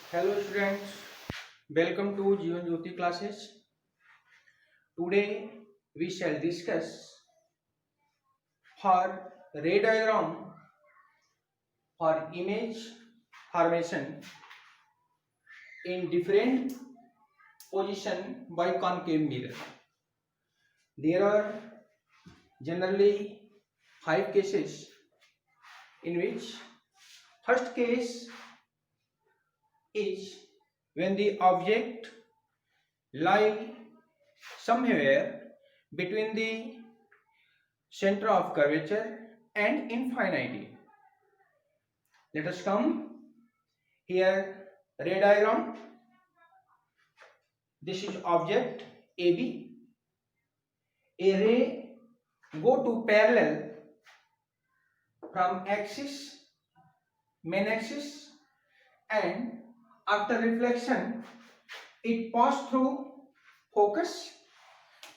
Hello students, welcome to Jeevan Jyoti classes. Today we shall discuss for ray diagram for image formation in different position by concave mirror. There are generally 5 cases in which first case is when the object lie somewhere between the center of curvature and infinity. Let us come here, ray diagram. This is object AB. A ray go to parallel from axis, main axis, and after reflection it pass through focus.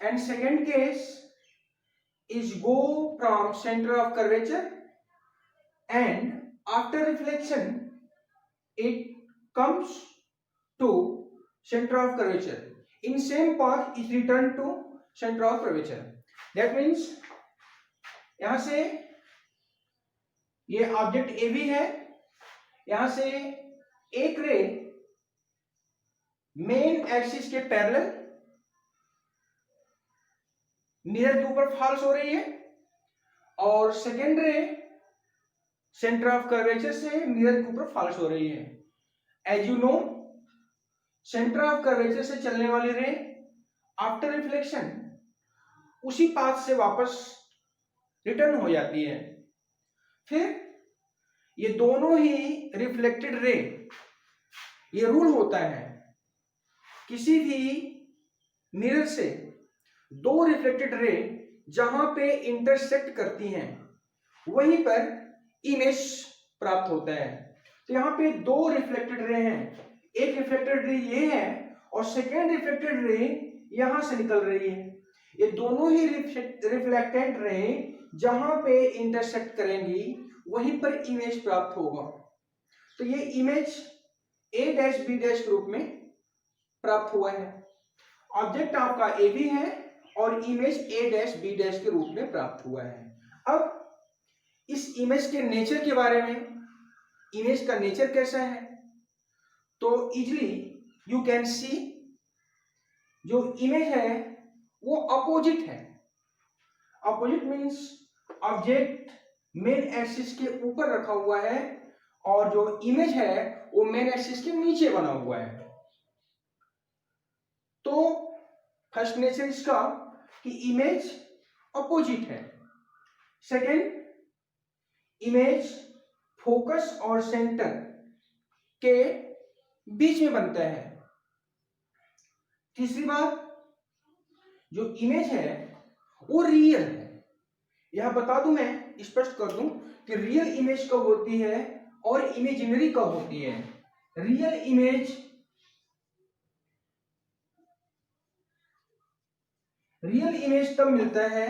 And second case is go from center of curvature and after reflection it comes to center of curvature. In same path is returned to center of curvature. That means यहां से ये object A भी है, यहां से एक ray main axis के parallel mirror के ऊपर फॉल्स हो रही है और second ray centre of curvature से मिरर के ऊपर फॉल्स हो रही है. As you know, centre of curvature से चलने वाली रे आफ्टर रिफ्लेक्शन उसी पाथ से वापस रिटर्न हो जाती है. फिर ये दोनों ही रिफ्लेक्टेड रे, ये रूल होता है किसी भी मिरर से दो रिफ्लेक्टेड रे जहां पे इंटरसेक्ट करती हैं वहीं पर इमेज प्राप्त होता है. तो यहां पे दो रिफ्लेक्टेड रे हैं, एक रिफ्लेक्टेड रे ये है और सेकेंड रिफ्लेक्टेड रे यहां से निकल रही है. ये दोनों ही रिफ्लेक्टेड रे जहां पे इंटरसेक्ट करेंगी वहीं पर इमेज प्राप्त होगा. तो ये image A dash B dash के रूप में प्राप्त हुआ है. ऑब्जेक्ट आपका ए बी है और image A dash B dash के रूप में प्राप्त हुआ है. अब इस इमेज के नेचर के बारे में, इमेज का नेचर कैसा है, तो इजिली यू कैन सी जो इमेज है वो अपोजिट है. Opposite means object main axis के ऊपर रखा हुआ है और जो इमेज है वो मेन एक्सिस के नीचे बना हुआ है. तो फर्स्ट नेचर इसका कि इमेज अपोजिट है. सेकेंड, इमेज फोकस और सेंटर के बीच में बनता है. तीसरी बात, जो इमेज है वो रियल है. यह बता दूं, मैं स्पष्ट कर दूं कि रियल इमेज कब होती है और इमेजिनरी कब होती है. रियल इमेज तब मिलता है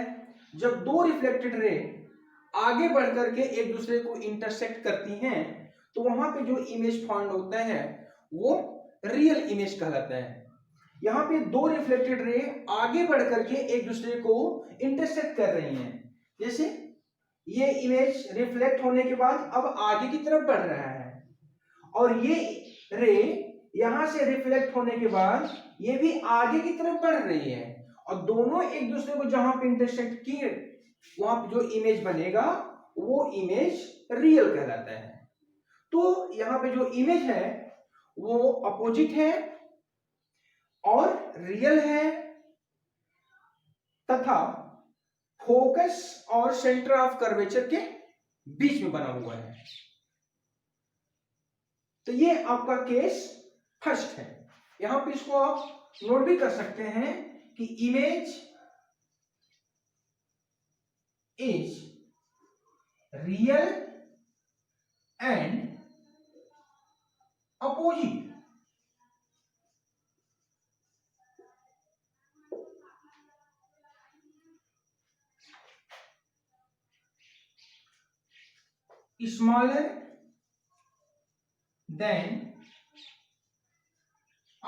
जब दो रिफ्लेक्टेड रे आगे बढ़ करके एक दूसरे को इंटरसेक्ट करती हैं, तो वहां पे जो इमेज फाउंड होता है वो रियल इमेज कहलाता है. यहां पे दो रिफ्लेक्टेड रे आगे बढ़ करके एक दूसरे को इंटरसेक्ट कर रही हैं. जैसे ये इमेज रिफ्लेक्ट होने के बाद अब आगे की तरफ बढ़ रहा है और ये रे यहां से रिफ्लेक्ट होने के बाद ये भी आगे की तरफ बढ़ रही है और दोनों एक दूसरे को जहां पे इंटरसेक्ट किए वहां पे जो इमेज बनेगा वो इमेज रियल कहलाता है. तो यहां पे जो इमेज है वो अपोजिट है और रियल है तथा फोकस और सेंटर ऑफ कर्वेचर के बीच में बना हुआ है. तो ये आपका केस फर्स्ट है. यहां पे इसको आप नोट भी कर सकते हैं कि image is real and opposite. Smaller than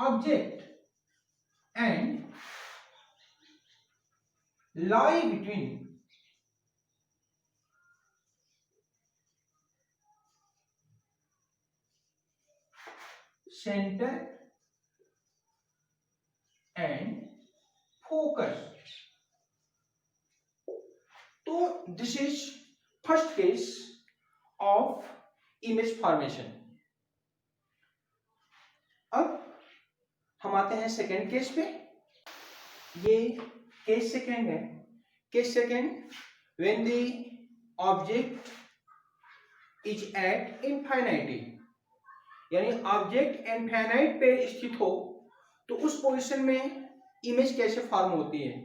object and lie between center and focus. तो this is first case of image formation. अब हम आते हैं सेकेंड केस पे। ये केस सेकेंड है। Case second, when the object is at infinity, यानी object infinite पे स्थित हो तो उस पोजीशन में इमेज कैसे फॉर्म होती है।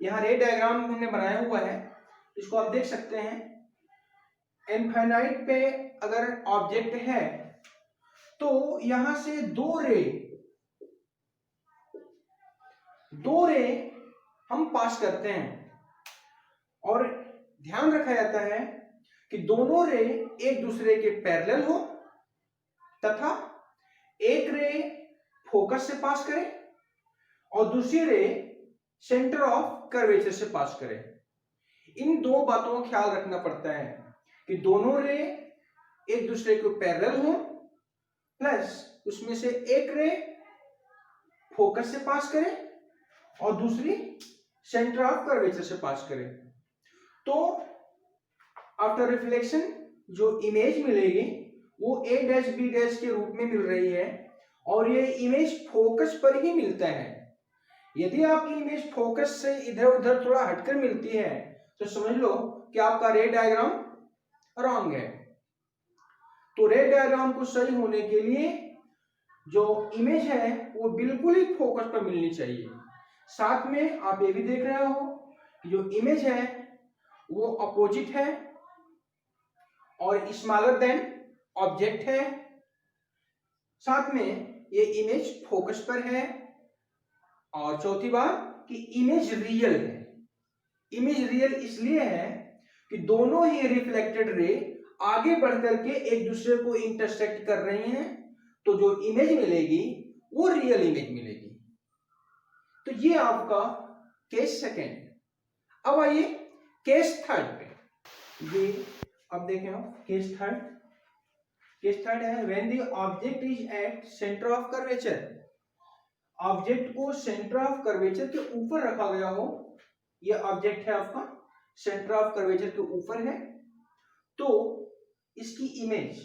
यहाँ रे डायग्राम हमने बनाया हुआ है, इसको आप देख सकते हैं। इनफाइनाइट पे अगर ऑब्जेक्ट है तो यहां से दो रे हम पास करते हैं और ध्यान रखा जाता है कि दोनों रे एक दूसरे के पैरेलल हो तथा एक रे फोकस से पास करे और दूसरी रे सेंटर ऑफ कर्वेचर से पास करे। इन दो बातों का ख्याल रखना पड़ता है कि दोनों रे एक दूसरे के पैरेलल हो, प्लस उसमें से एक रे फोकस से पास करे और दूसरी सेंटर ऑफ कर्वेचर से पास करे। तो आफ्टर रिफ्लेक्शन जो इमेज मिलेगी वो a डैश b डैश के रूप में मिल रही है और ये इमेज फोकस पर ही मिलता है। यदि आपकी इमेज फोकस से इधर उधर थोड़ा हटकर मिलती है तो समझ लो कि आपका रे डायग्राम रॉन्ग है। तो रे डायग्राम को सही होने के लिए जो इमेज है वो बिल्कुल ही फोकस पर मिलनी चाहिए। साथ में आप ये भी देख रहे हो कि जो इमेज है वो अपोजिट है और स्मॉलर देन ऑब्जेक्ट है। साथ में ये इमेज फोकस पर है और चौथी बात कि इमेज रियल है। इमेज रियल इसलिए है कि दोनों ही रिफ्लेक्टेड रे आगे बढ़कर के एक दूसरे को इंटरसेक्ट कर रही हैं, तो जो इमेज मिलेगी वो रियल इमेज मिलेगी। तो ये आपका केस सेकेंड। अब आइए केस थर्ड पे। ये अब देखें आप केस थर्ड। केस थर्ड है when the object is at centre of curvature. Object को सेंटर ऑफ कर्वेचर के ऊपर रखा गया हो। ये ऑब्जेक्ट है आपका सेंटर ऑफ कर्वेचर के ऊपर है, तो इसकी इमेज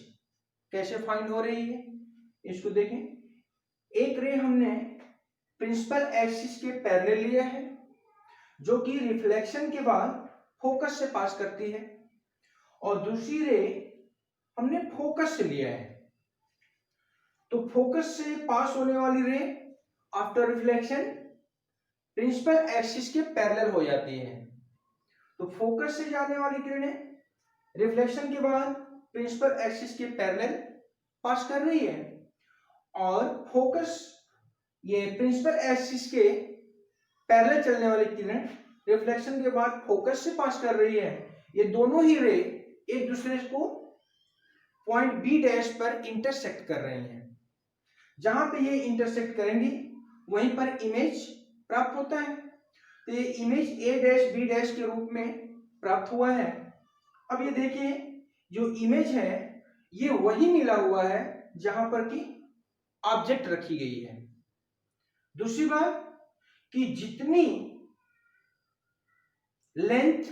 कैसे फाइंड हो रही है इसको देखें। एक रे हमने प्रिंसिपल एक्सिस के पैरेलल लिया है जो कि रिफ्लेक्शन के बाद फोकस से पास करती है और दूसरी रे हमने फोकस से लिया है। तो फोकस से पास होने वाली रे आफ्टर रिफ्लेक्शन प्रिंसिपल एक्सिस के पैरेलल हो जाती है। तो फोकस से जाने वाली किरणें रिफ्लेक्शन के बाद प्रिंसिपल एक्सिस के पैरेलल पास कर रही है और फोकस ये प्रिंसिपल एक्सिस के पैरेलल चलने वाली किरण रिफ्लेक्शन के बाद फोकस से पास कर रही है। ये दोनों ही रे एक दूसरे को पॉइंट बी डैश पर इंटरसेक्ट कर रहे हैं। जहां पे ये इंटरसेक्ट करेंगी वहीं पर इमेज प्राप्त होता है। तो ये image A dash B dash के रूप में प्राप्त हुआ है। अब ये देखिए जो इमेज है ये वही मिला हुआ है जहां पर कि ऑब्जेक्ट रखी गई है। दूसरी बात कि जितनी लेंथ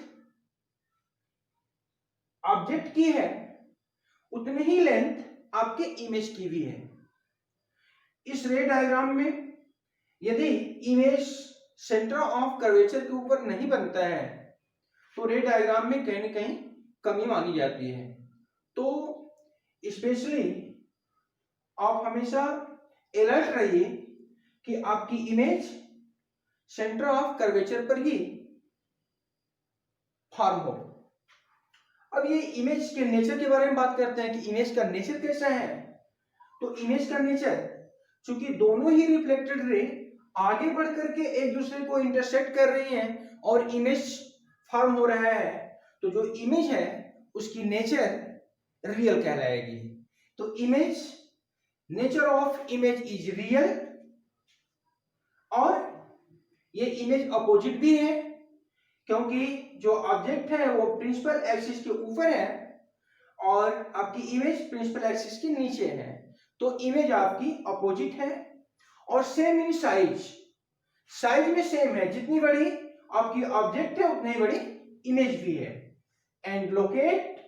ऑब्जेक्ट की है उतनी ही लेंथ आपके इमेज की भी है। इस रे डायग्राम में यदि इमेज सेंटर ऑफ कर्वेचर के ऊपर नहीं बनता है तो रे डायग्राम में कहीं न कहीं कमी मानी जाती है। तो स्पेशली आप हमेशा अलर्ट रहिए कि आपकी इमेज सेंटर ऑफ कर्वेचर पर ही फॉर्म हो। अब ये इमेज के नेचर के बारे में बात करते हैं कि इमेज का नेचर कैसा है। तो इमेज का नेचर, चूंकि दोनों ही रिफ्लेक्टेड रे आगे बढ़ करके एक दूसरे को इंटरसेक्ट कर रही हैं और इमेज फॉर्म हो रहा है, तो जो इमेज है उसकी नेचर रियल कहलाएगी। तो image, nature of image is real ये इमेज अपोजिट भी है, क्योंकि जो ऑब्जेक्ट है वो प्रिंसिपल एक्सिस के ऊपर है और आपकी इमेज प्रिंसिपल एक्सिस के नीचे है, तो इमेज आपकी अपोजिट है। और सेम इन साइज, साइज में सेम है, जितनी बड़ी आपकी ऑब्जेक्ट है उतनी बड़ी इमेज भी है। And locate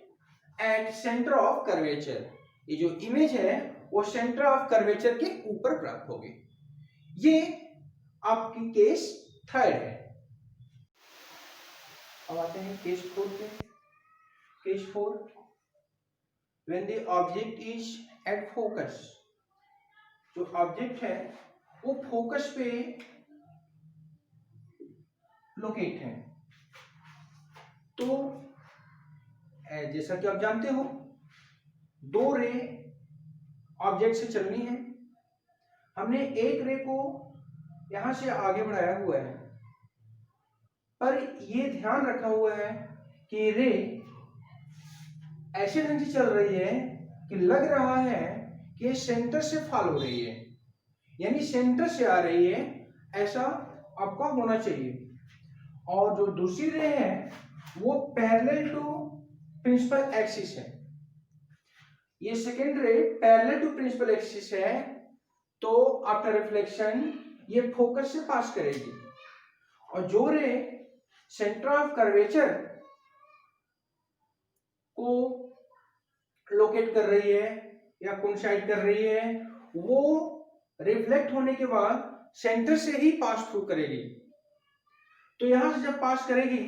at centre of curvature, ये जो इमेज है वो सेंटर ऑफ कर्वेचर के ऊपर प्राप्त होगी। ये आपकी केस थर्ड है। अब आते हैं केस 4 पे। Case 4, when the object is at focus, जो ऑब्जेक्ट है वो फोकस पे लोकेट है। तो जैसा कि आप जानते हो, दो रे ऑब्जेक्ट से चलनी है। हमने एक रे को यहां से आगे बढ़ाया हुआ है, पर यह ध्यान रखा हुआ है कि रे ऐसे ढंग से चल रही है कि लग रहा है कि सेंटर से फॉल हो रही है, यानी सेंटर से आ रही है, ऐसा आपका होना चाहिए। और जो दूसरी रे है वो पैरेलल टू प्रिंसिपल एक्सिस है। ये second ray parallel to principal axis है, तो आफ्टर रिफ्लेक्शन ये फोकस से पास करेगी। और जो रे सेंटर ऑफ कर्वेचर को लोकेट कर रही है या कोइंसाइड कर रही है, वो रिफ्लेक्ट होने के बाद सेंटर से ही पास थ्रू करेगी। तो यहां से जब पास करेगी,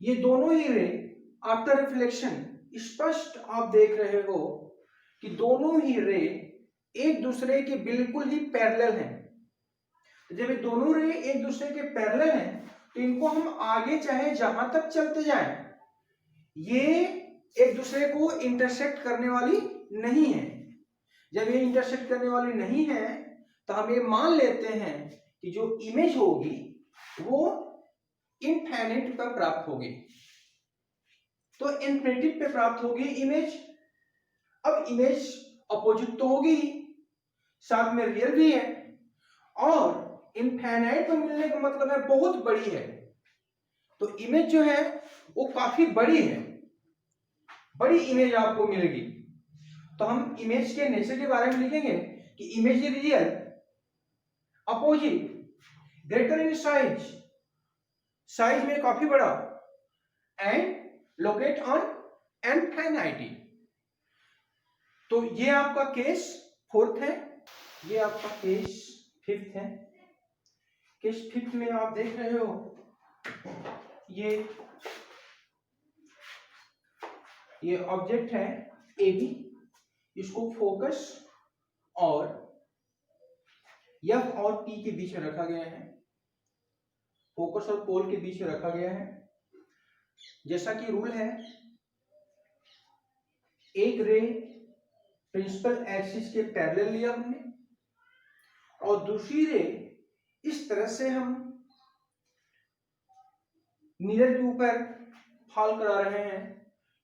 ये दोनों ही रे आफ्टर रिफ्लेक्शन स्पष्ट आप देख रहे हो कि दोनों ही रे एक दूसरे के बिल्कुल ही पैरेलल हैं। जब ये दोनों रे एक दूसरे के पैरेलल हैं, तो इनको हम आगे चाहे जहां तक चलते जाएं, ये एक दूसरे को इंटरसेक्ट करने वाली नहीं है। जब ये इंटरसेक्ट करने वाली नहीं है, तो हम ये मान लेते हैं कि जो इमेज होगी वो इनफिनिट पर प्राप्त होगी। तो इनफिनिटी पे प्राप्त होगी इमेज। अब इमेज अपोजिट तो होगी ही, साथ में रियल भी है, और इनफिनिट पर मिलने का मतलब है बहुत बड़ी है। तो इमेज जो है वो काफी बड़ी है, बड़ी इमेज आपको मिलेगी। तो हम इमेज के नेचर के बारे में लिखेंगे कि image is real, opposite, greater in size, size में काफी बड़ा, एंड लोकेट ऑन इनफिनिटी। तो ये आपका केस फोर्थ है, ये आपका केस फिफ्थ है। केस फिफ्थ में आप देख रहे हो, ये ऑब्जेक्ट है ए बी, इसको फोकस और एफ और पी के बीच में रखा गया है, फोकस और पोल के बीच में रखा गया है। जैसा कि रूल है, एक रे प्रिंसिपल एक्सिस के पैरेलल लिया हमने, और दूसरी रे इस तरह से हम मिरर के ऊपर फॉल करा रहे हैं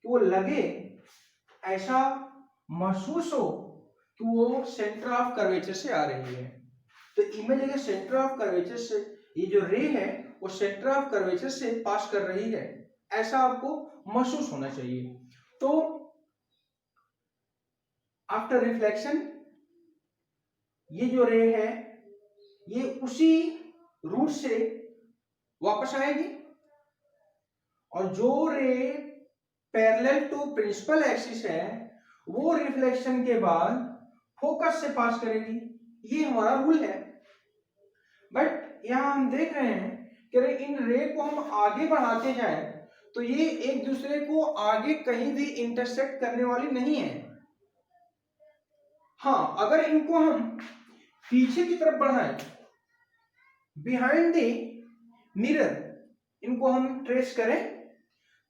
कि वो लगे, ऐसा महसूस हो कि वो सेंटर ऑफ कर्वेचर से आ रही है। तो इमेज अगर सेंटर ऑफ कर्वेचर से, ये जो रे है वो सेंटर ऑफ कर्वेचर से पास कर रही है, ऐसा आपको महसूस होना चाहिए। तो आफ्टर रिफ्लेक्शन ये जो रे है ये उसी रूट से वापस आएगी, और जो ray parallel to principal axis है वो रिफ्लेक्शन के बाद फोकस से पास करेगी। ये हमारा रूल है। बट यहां हम देख रहे हैं कि इन रे को हम आगे बढ़ाते जाएं तो ये एक दूसरे को आगे कहीं भी इंटरसेक्ट करने वाली नहीं है। हाँ, अगर इनको हम पीछे की तरफ बढ़ाएं, बिहाइंड द मिरर इनको हम ट्रेस करें,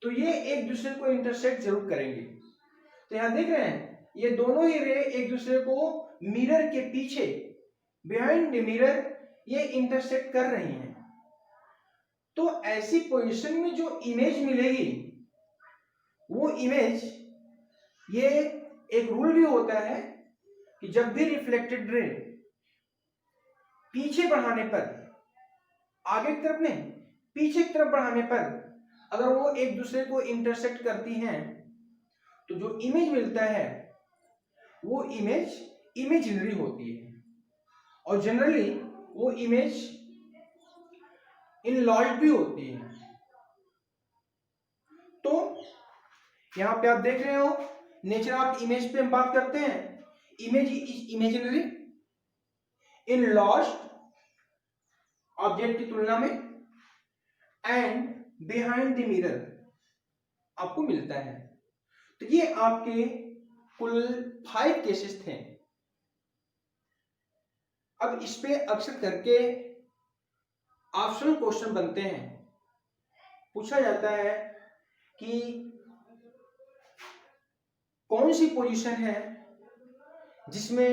तो ये एक दूसरे को इंटरसेक्ट जरूर करेंगे। तो यहां देख रहे हैं ये दोनों ही रे एक दूसरे को मिरर के पीछे, बिहाइंड द मिरर, ये इंटरसेक्ट कर रही हैं। तो ऐसी पोजीशन में जो इमेज मिलेगी वो इमेज, ये एक रूल भी होता है कि जब भी रिफ्लेक्टेड रे पीछे बढ़ाने पर आगे की तरफ नहीं, पीछे की तरफ बढ़ाने पर अगर वो एक दूसरे को इंटरसेक्ट करती हैं तो जो इमेज मिलता है वो इमेज इमेजिनरी होती है, और जनरली वो इमेज इनलॉज्ड भी होती है। तो यहां पे आप देख रहे हो नेचर ऑफ इमेज पे हम बात करते हैं। Image is imaginary in lodged object की तुलना में एंड बिहाइंड द मिरर आपको मिलता है। तो ये आपके कुल 5 केसेस थे। अब इस पे अक्सर करके ऑप्शनल क्वेश्चन बनते हैं। पूछा जाता है कि कौन सी पोजीशन है जिसमें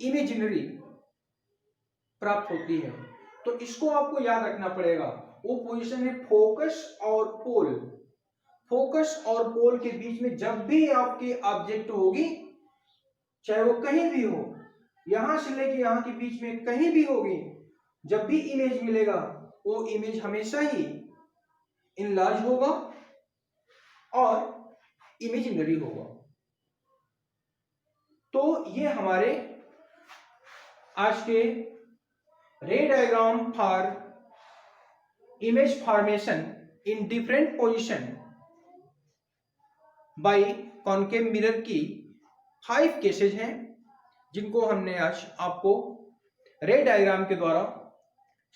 इमेजिनरी प्राप्त होती है। तो इसको आपको याद रखना पड़ेगा। वो पोजीशन है फोकस और पोल। फोकस और पोल के बीच में जब भी आपकी ऑब्जेक्ट होगी, चाहे वो कहीं भी हो, यहां से लेके यहां के बीच में कहीं भी होगी, जब भी इमेज मिलेगा वो इमेज हमेशा ही इनलार्ज होगा और इमेजिनरी होगा। तो ये हमारे आज के रे diagram for image formation in different position by concave mirror की 5 केसेज हैं, जिनको हमने आज आपको रे डायग्राम के द्वारा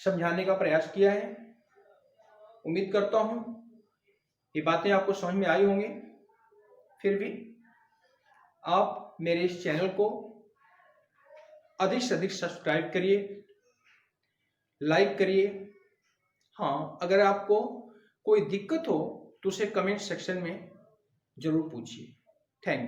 समझाने का प्रयास किया है। उम्मीद करता हूं ये बातें आपको समझ में आई होंगी। फिर भी आप मेरे इस चैनल को अधिक से अधिक सब्सक्राइब करिए, लाइक करिए। हाँ, अगर आपको कोई दिक्कत हो तो उसे कमेंट सेक्शन में जरूर पूछिए। Thank you.